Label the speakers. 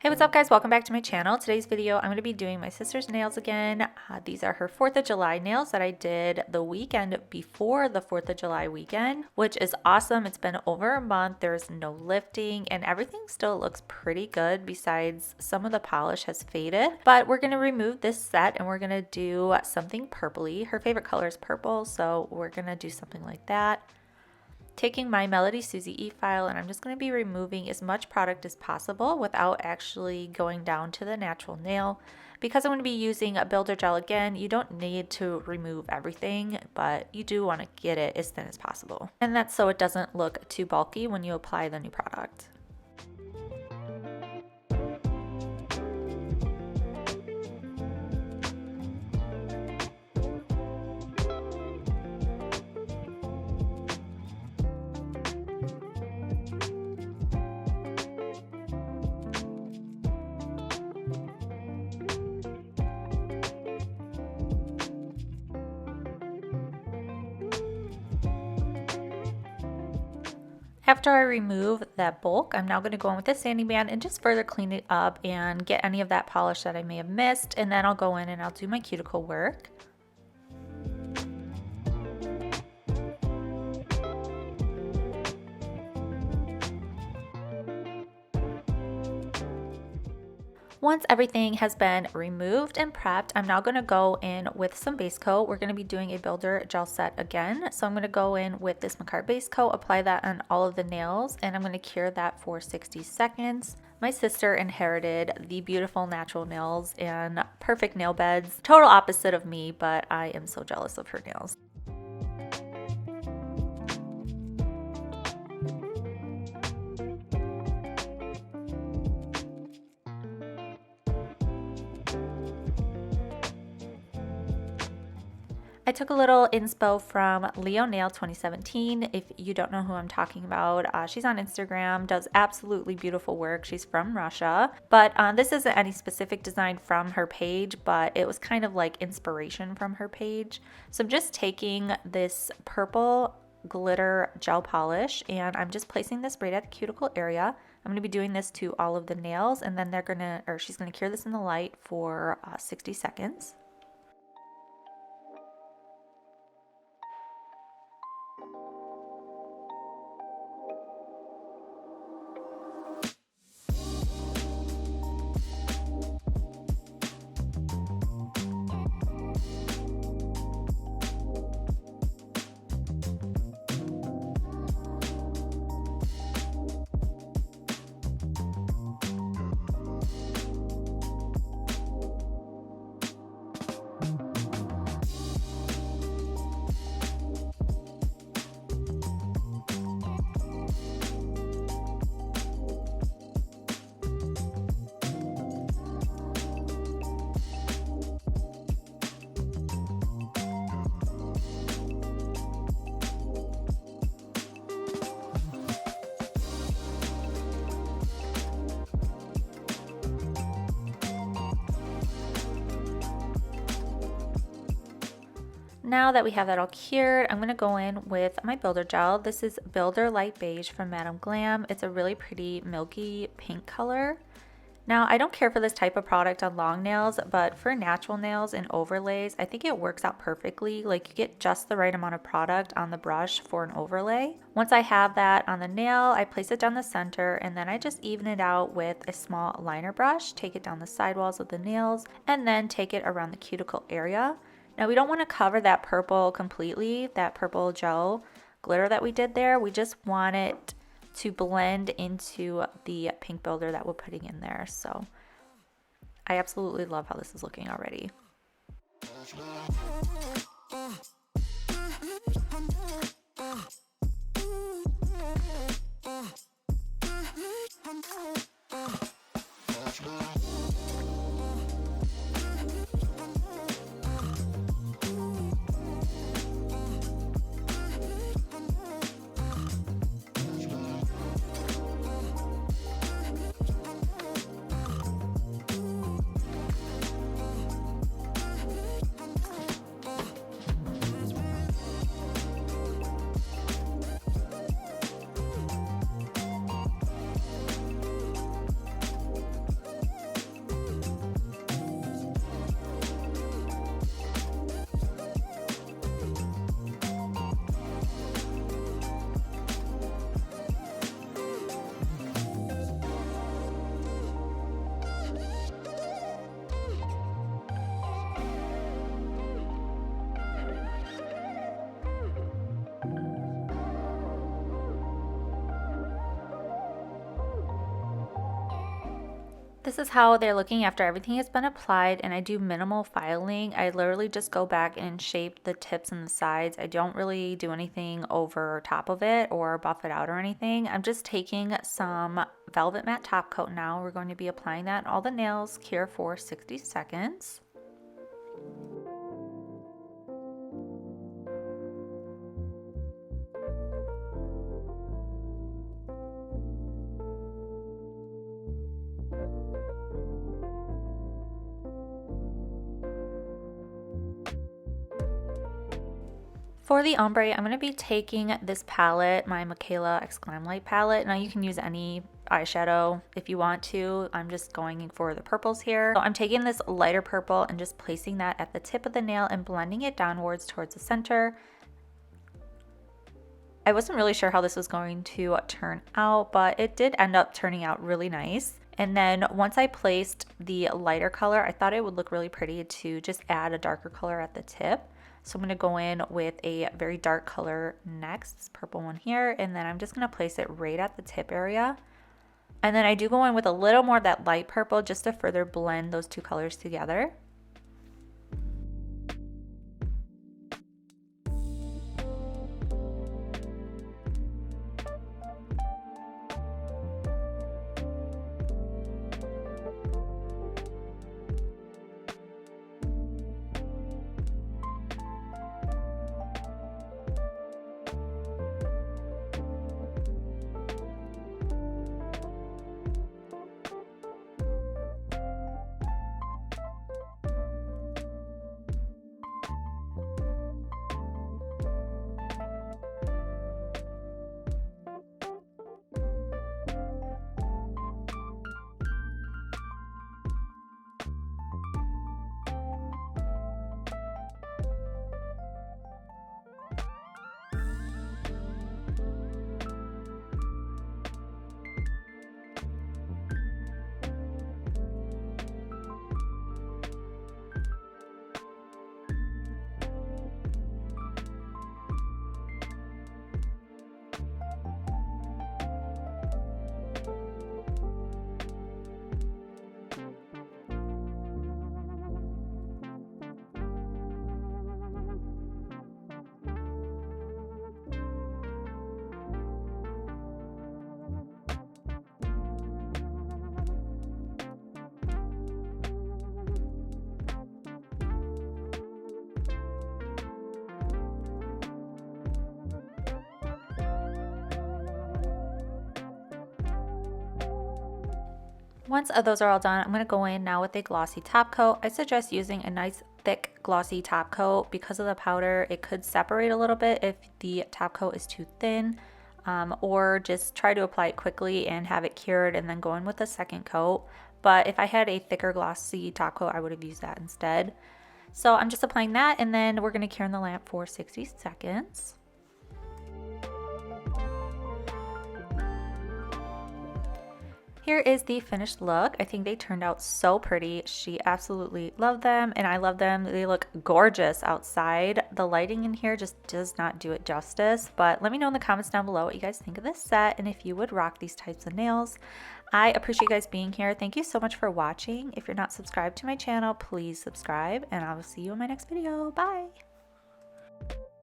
Speaker 1: Hey, what's up guys? Welcome back to my channel. Today's video, I'm going to be doing my sister's nails again. These are her 4th of July nails that I did the weekend before the 4th of July weekend, which is awesome. It's been over a month. There's no lifting and everything still looks pretty good besides some of the polish has faded. But we're going to remove this set and we're going to do something purpley. Her favorite color is purple, so we're going to do something like that. Taking my MelodySusie e-file and I'm just going to be removing as much product as possible without actually going down to the natural nail. Because I'm going to be using a builder gel again, you don't need to remove everything, but you do want to get it as thin as possible. And that's so it doesn't look too bulky when you apply the new product. After I remove that bulk, I'm now going to go in with a sanding band and just further clean it up and get any of that polish that I may have missed, and then I'll go in and I'll do my cuticle work. Once everything has been removed and prepped, I'm now going to go in with some base coat. We're going to be doing a builder gel set again. So I'm going to go in with this Makartt base coat, apply that on all of the nails, and I'm going to cure that for 60 seconds. My sister inherited the beautiful natural nails and perfect nail beds. Total opposite of me, but I am so jealous of her nails. I took a little inspo from Leo Nail 2017. If you don't know who I'm talking about, she's on Instagram, does absolutely beautiful work. She's from Russia, but this isn't any specific design from her page, but it was kind of like inspiration from her page. So I'm just taking this purple glitter gel polish and I'm just placing this right at the cuticle area. I'm going to be doing this to all of the nails, and then she's going to cure this in the light for 60 seconds. Now that we have that all cured, I'm going to go in with my builder gel. This is Builder Light Beige from Madam Glam. It's a really pretty milky pink color. Now, I don't care for this type of product on long nails, but for natural nails and overlays, I think it works out perfectly. Like, you get just the right amount of product on the brush for an overlay. Once I have that on the nail, I place it down the center and then I just even it out with a small liner brush, take it down the sidewalls of the nails, and then take it around the cuticle area. Now, we don't want to cover that purple completely, that purple gel glitter that we did there. We just want it to blend into the pink builder that we're putting in there. So I absolutely love how this is looking already. This is how they're looking after everything has been applied, and I do minimal filing. I literally just go back and shape the tips and the sides. I don't really do anything over top of it or buff it out or anything. I'm just taking some Velvet Matte Top Coat now. We're going to be applying that on all the nails, cure for 60 seconds. For the ombre, I'm going to be taking this palette, my Michaela X Glam Light palette. Now you can use any eyeshadow if you want to. I'm just going for the purples here. So I'm taking this lighter purple and just placing that at the tip of the nail and blending it downwards towards the center. I wasn't really sure how this was going to turn out, but it did end up turning out really nice. And then once I placed the lighter color, I thought it would look really pretty to just add a darker color at the tip. So I'm going to go in with a very dark color next, this purple one here, and then I'm just going to place it right at the tip area. And then I do go in with a little more of that light purple just to further blend those two colors together. Once those are all done, I'm going to go in now with a glossy top coat. I suggest using a nice thick glossy top coat. Because of the powder, it could separate a little bit if the top coat is too thin, or just try to apply it quickly and have it cured and then go in with a second coat. But if I had a thicker glossy top coat, I would have used that instead. So I'm just applying that, and then we're going to cure in the lamp for 60 seconds. Here is the finished look. I think they turned out so pretty. She absolutely loved them, and I love them. They look gorgeous outside. The lighting in here just does not do it justice, but let me know in the comments down below what you guys think of this set and if you would rock these types of nails. I appreciate you guys being here. Thank you so much for watching. If you're not subscribed to my channel, please subscribe, and I will see you in my next video. Bye!